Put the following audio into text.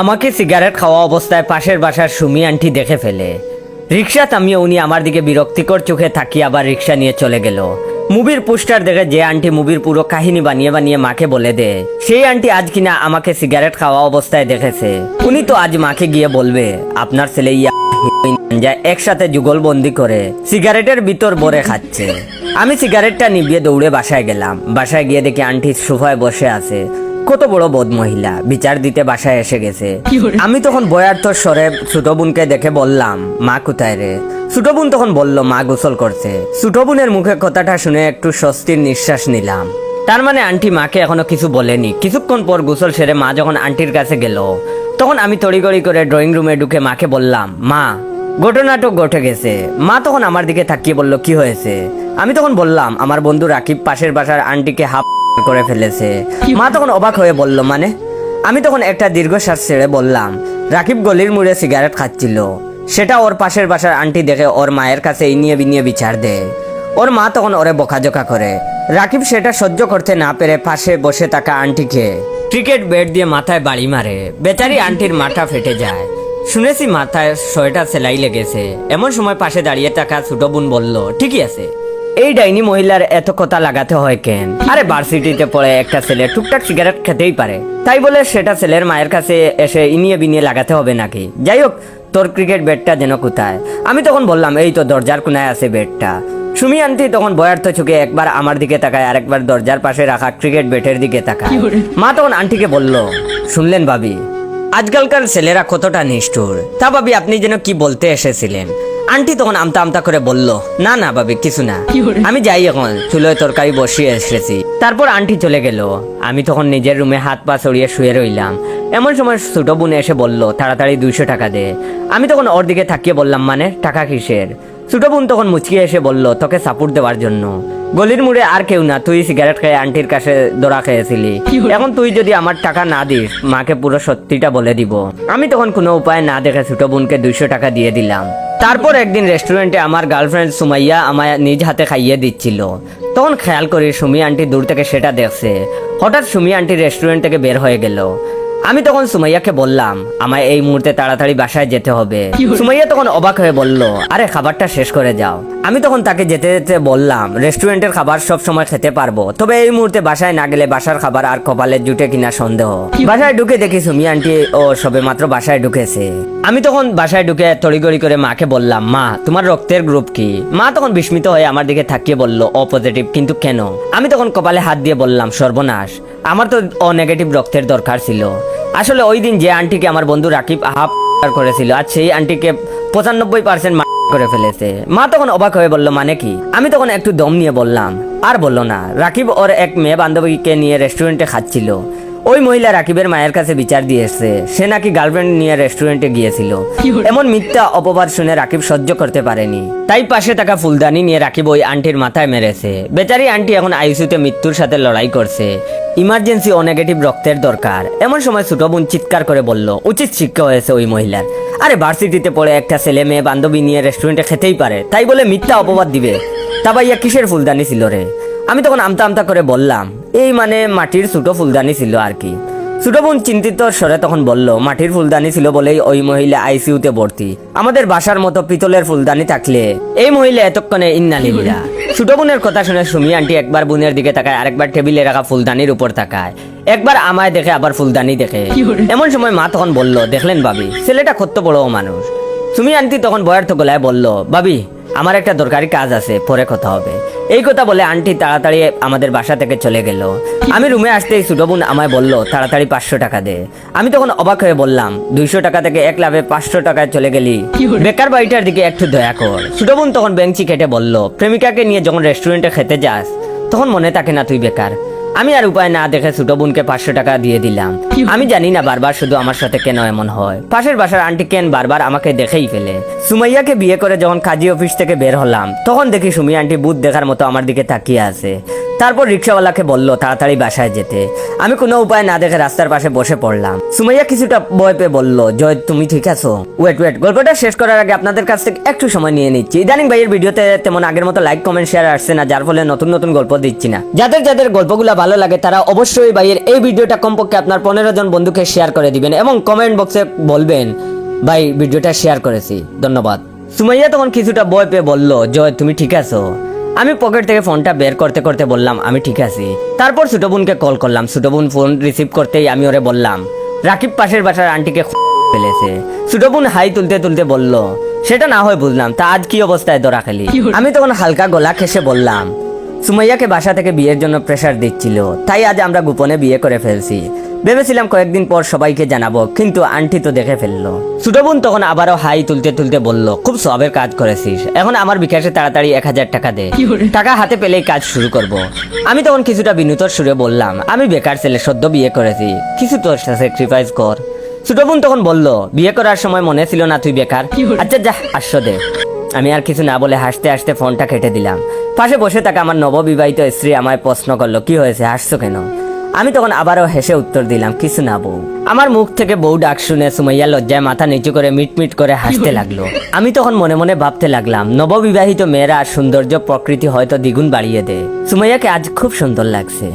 আমাকে সিগারেট খাওয়া অবস্থায় পাশের বাসার সুমি আন্টি দেখে ফেলে। রিক্সা থামিয়ে উনি আমার দিকে বিরক্তিকর চোখে তাকিয়ে আবার রিক্সা নিয়ে চলে গেল। মুভির পোস্টার দেখে যে আন্টি মুভির পুরো কাহিনী বানিয়ে বানিয়ে মাকে বলে দেয়, সেই আন্টি আজ কিনা আমাকে সিগারেট খাওয়া অবস্থায় দেখেছে। উনি তো আজ মাকে গিয়ে বলবে আপনার ছেলে একসাথে যুগলবন্দি করে সিগারেটের ভিতর ভরে খাচ্ছে। আমি সিগারেটটা নিভিয়ে দৌড়ে বাসায় গেলাম। বাসায় গিয়ে দেখি আন্টি সোফায় বসে আছে। কত বড় বদ মহিলা, বিচার দিতে বাসায় এসে গেছে। আমি তখন বয়ার্থ স্বরে ছোট বোনকে দেখে বললাম, মা কোথায় রে? ছোট বোন তখন বলল, মা গোসল করছে। ছোট বোনের মুখে কথাটা শুনে একটু স্বস্তির নিঃশ্বাস নিলাম। তার মানে আন্টি মাকে এখনো কিছু বলেনি। কিছুক্ষণ পর গোসল সেরে মা যখন আন্টির কাছে গেল, তখন আমি তড়িগড়ি করে ড্রয়িং রুমে ঢুকে মাকে বললাম, মা ঘটনাটা ঘটে গেছে। মা তখন আমার দিকে তাকিয়ে বলল, কি হয়েছে? আমি তখন বললাম, আমার বন্ধু রাকিব পাশের বাসার আন্টিকে হাফ করে ফেলেছে। মা তখন অবাক হয়ে বলল, মানে? আমি তখন একটা দীর্ঘশ্বাস ছেড়ে বললাম, রাকিব গলির মুড়ে সিগারেট খাচ্ছিল, সেটা ওর পাশের বাসার আন্টি দেখে ওর মায়ের কাছে ইনিয়ে বিনিয়ে বিচার দেয়। ওর মা তখন ওরে বকাঝকা করে। রাকিব সেটা সহ্য করতে না পেরে পাশে বসে থাকা আন্টিকে ক্রিকেট ব্যাট দিয়ে মাথায় বাড়ি মারে। বেচারি আন্টির মাথা ফেটে যায়। শুনেছি মাথায় 6টা সেলাই লেগেছে। এমন সময় পাশে দাঁড়িয়ে থাকা ছোট বোন বলল, ঠিকই আছে, এই ডাইনি মহিলার এত কথা লাগাতে হয় কেন? আরে ভার্সিটিতে পড়ে একটা ছেলে টুকটাক সিগারেট খেতেই পারে, তাই বলে সেটা ছেলের মায়ের কাছে এসে ইনিয়ে বিনিয়ে লাগাতে হবে নাকি? যাই হোক, তোর ক্রিকেট ব্যাটটা যেন কোথায়? আমি তখন বললাম, এই তো দরজার কোনায় আছে ব্যাটটা। সুমি আন্টি তখন বয়ার্থ চোখে একবার আমার দিকে তাকায়, আরেকবার দরজার পাশে রাখা ক্রিকেট ব্যাটের দিকে তাকায়। মা তখন আন্টিকে বলল, শুনলেন ভাবি, আজকালকার ছেলেরা কতটা নিষ্ঠুর। তা ভাবি, আপনি যেন কি বলতে এসেছিলেন? আন্টি তখন আমতা আমতা করে বলল, না না ভাবি, কিছু না, আমি যাই, এখন চুলোয় তরকারি বসিয়ে এসেছি। তারপর আন্টি চলে গেল। আমি তখন নিজের রুমে হাত পা ছড়িয়ে শুয়ে রইলাম। এমন সময় ছোট বোন এসে বলল, তাড়াতাড়ি 200 টাকা দে। আমি তখন ওর দিকে তাকিয়ে বললাম, মানে টাকা কিসের? ছোট বোন তখন মুচকিয়ে এসে বলল, তোকে সাপোর্ট দেওয়ার জন্য। গলির মুড়ে আর কেউ না, তুই সিগারেট খেয়ে আন্টির কাছে ধরা খেয়েছিলি। এখন তুই যদি আমার টাকা না দিস, মাকে পুরো সত্যিটা বলে দিব। আমি তখন কোনো উপায় না দেখে ছোট বোনকে 200 টাকা দিয়ে দিলাম। তারপর একদিন রেস্টুরেন্টে আমার গার্লফ্রেন্ড সুমাইয়া আমায় নিজ হাতে খাইয়ে দিচ্ছিল। তখন খেয়াল করি সুমি আন্টি দূর থেকে সেটা দেখছে। হঠাৎ সুমি আন্টি রেস্টুরেন্ট থেকে বের হয়ে গেল। আমি তখন সুমাইয়াকে বললাম, আমায় এই মুহূর্তে তাড়াতাড়ি বাসায় যেতে হবে। সুমাইয়া তখন অবাক হয়ে বলল, আরে খাবারটা শেষ করে যাও। আমি তখন তাকে যেতে যেতে বললাম, রেস্টুরেন্টের খাবার সব সময় খেতে পারবো, তবে এই মুহূর্তে বাসায় না গেলে বাসার খাবার আর কপালে জুটে কিনা সন্দেহ। বাসায় ঢুকে দেখি সুমি আন্টি ও সবে মাত্র বাসায় ঢুকেছে। আমি তখন বাসায় ঢুকে তড়িগড়ি করে মাকে বললাম, মা তোমার রক্তের গ্রুপ কি? মা তখন বিস্মিত হয়ে আমার দিকে তাকিয়ে বলল, ও পজিটিভ। কিন্তু কেন? আমি তখন কপালে হাত দিয়ে বললাম, সর্বনাশ, আমার তো ও নেগেটিভ রক্তের দরকার ছিল। আসলে ওই দিন যে আন্টিকে আমার বন্ধু রাকিব হাফ করেছিল, আজ সেই আন্টিকে 95% করে ফেলেছে। মা তখন অবাক হয়ে বলল, মানে কি? আমি তখন একটু দম নিয়ে বললাম, আর বললো না, রাকিব ওর এক মেয়ে বান্ধবীকে নিয়ে রেস্টুরেন্টে খাচ্ছিল। ওই মহিলা রাকিবের মায়ের কাছে বিচার দিয়ে এসছে, সে নাকি গার্লফ্রেন্ড নিয়ে রেস্টুরেন্টে গিয়েছিল। এমন মিথ্যা অপবাদ শুনে রাকিব সহ্য করতে পারেনি, তাই পাশে থাকা ফুলদানি নিয়ে রাকিব ওই আন্টির মাথায় মেরেছে। বেচারি আন্টি এখন আইসিইউতে মৃত্যুর সাথে লড়াই করছে। ইমার্জেন্সি ও নেগেটিভ রক্তের দরকার। এমন সময় ছোট বোন চিৎকার করে বলল, উচিত শিক্ষা হয়েছে ওই মহিলার। আরে ভার্সিটিতে পড়ে একটা ছেলে মেয়ে বান্ধবী নিয়ে রেস্টুরেন্টে খেতেই পারে, তাই বলে মিথ্যা অপবাদ দিবে? তা ভাইয়া কিসের ফুলদানি ছিল রে? আমি তখন আমতা আমতা করে বললাম, এই মানে মাটির ছোট ফুলদানি ছিল আর কি। ছোট বোন চিন্তিত স্বরে তখন বলল, মাটির ফুলদানি ছিল বলেই ওই মহিলা আইসিইউতে ভর্তি। আমাদের বাসার মতো পিতলের ফুলদানি থাকলে এই মহিলা এতক্ষণে ইন্নালিল্লাহ। ছোট বোনের কথা শুনে সুমি আন্টি একবার বোনের দিকে তাকায়, আরেকবার টেবিলে রাখা ফুলদানির উপর তাকায়, একবার আমায় দেখে আবার ফুলদানি দেখে। এমন সময় মা তখন বলল, দেখলেন ভাবি, ছেলেটা কত বড় মানুষ। সুমি আন্টি তখন বয়ার্থ গলায় বলল, ভাবি আমার একটা দরকারি কাজ আছে, পরে কথা হবে। এই কথা বলে আন্টি তাড়াতাড়ি আমাদের বাসা থেকে চলে গেল। আমি রুমে আসতেই ছোট বোন আমায় বলল, তাড়াতাড়ি 500 টাকা দে। আমি তখন অবাক হয়ে বললাম, 200 টাকা থেকে 1 লাভে 500 টাকায় চলে গেলি, বেকার বাড়িটার দিকে একটু দয়া কর। ছোট বোন তখন বেঞ্চি কেটে বলল, প্রেমিকাকে নিয়ে যখন রেস্টুরেন্টে খেতে যাস, তখন মনে থাকে না তুই বেকার? আমি আর উপায় না দেখে ছোট বোনকে 500 টাকা দিয়ে দিলাম। আমি জানি না বারবার শুধু আমার সাথে কেন এমন হয়। পাশের বাসার আন্টি কেন বারবার আমাকে দেখেই ফেলে। সুমাইয়াকে বিয়ে করে যখন কাজী অফিস থেকে বের হলাম, তখন দেখি সুমি আন্টি ভূত দেখার মতো আমার দিকে তাকিয়ে আছে। তারপর রিক্সাওয়ালাকে বলল তাড়াতাড়ি বাসায় যেতে। আমি কোনো উপায় না দেখে রাস্তার পাশে বসে পড়লাম। সুমাইয়া কিছুটা ভয় পেয়ে বলল, জয় তুমি ঠিক আছো? ওয়েট, গল্পটা শেষ করার আগে আপনাদের কাছ থেকে একটু সময় নিয়ে নিচ্ছি। ইদানিং ভাইয়ের ভিডিওতে তেমন আগের মতো লাইক কমেন্ট শেয়ার আসছে না, যার ফলে নতুন নতুন গল্প দিচ্ছি না। যাদের গল্পগুলা ভালো ভালো লাগে তারা অবশ্যই ভাইয়ের এই ভিডিওটা কমপক্ষে আপনার 15 জন বন্ধুকে শেয়ার করে দিবেন এবং কমেন্ট বক্সে বলবেন ভাই ভিডিওটা শেয়ার করেছি, ধন্যবাদ। সুমাইয়া তখন কিছুটা ভয় পেয়ে বলল, জয় তুমি ঠিক আছো? আমি পকেট থেকে ফোনটা বের করতে করতে বললাম আমি ঠিক আছি। তারপর ছোট বোনকে কল করলাম। ছোট বোন ফোন রিসিভ করতেই আমি ওরে বললাম রাকিব পাশের বাসার আন্টিকে ফেলেছে। ছোট বোন হাই তুলতে তুলতে বলল, সেটা না হয় বুঝলাম, তা আজ কি অবস্থায় ধরা খেলি? আমি তখন হালকা গলা খেসে বললাম, সুমাইয়াকে বাসা থেকে বিয়ের জন্য প্রেসার দিচ্ছিল, তাই আজ আমরা গোপনে বিয়ে করে ফেলছি। ভেবেছিলাম কয়েকদিন পর সবাইকে জানাবো, কিন্তু আন্টি তো দেখে ফেললো। ছোট বোন তখন আবারও হাই তুলতে তুলতে বলল, খুব সবের কাজ করেছিস, এখন আমার বিকাশে তাড়াতাড়ি 1000 টাকা দে, টাকা হাতে পেলেই কাজ শুরু করব। আমি তখন কিছুটা বিনীতর সুরে বললাম, আমি বেকার ছেলে, সদ্য বিয়ে করেছি, কিছু তোর স্যাক্রিফাইস কর। ছোট বোন তখন বলল, বিয়ে করার সময় মনে ছিল না তুই বেকার? আচ্ছা যা 800 দে। আমি আর কিছু না বলে হাসতে হাসতে ফোনটা কেটে দিলাম। পাশে বসে থাকা আমার নববিবাহিত স্ত্রী আমায় প্রশ্ন করলো, কি হয়েছে, হাসছো কেন? আমি তখন আবারও হেসে উত্তর দিলাম, কিছু না বউ। আমার মুখ থেকে বউ ডাক শুনে সুমাইয়া লজ্জায় মাথা নিচু করে মিটমিট করে হাসতে লাগলো। আমি তখন মনে মনে ভাবতে লাগলাম, নববিবাহিত মেয়েরা সৌন্দর্য প্রকৃতি হয়তো দ্বিগুণ বাড়িয়ে দেয়। সুমাইয়াকে আজ খুব সুন্দর লাগছে।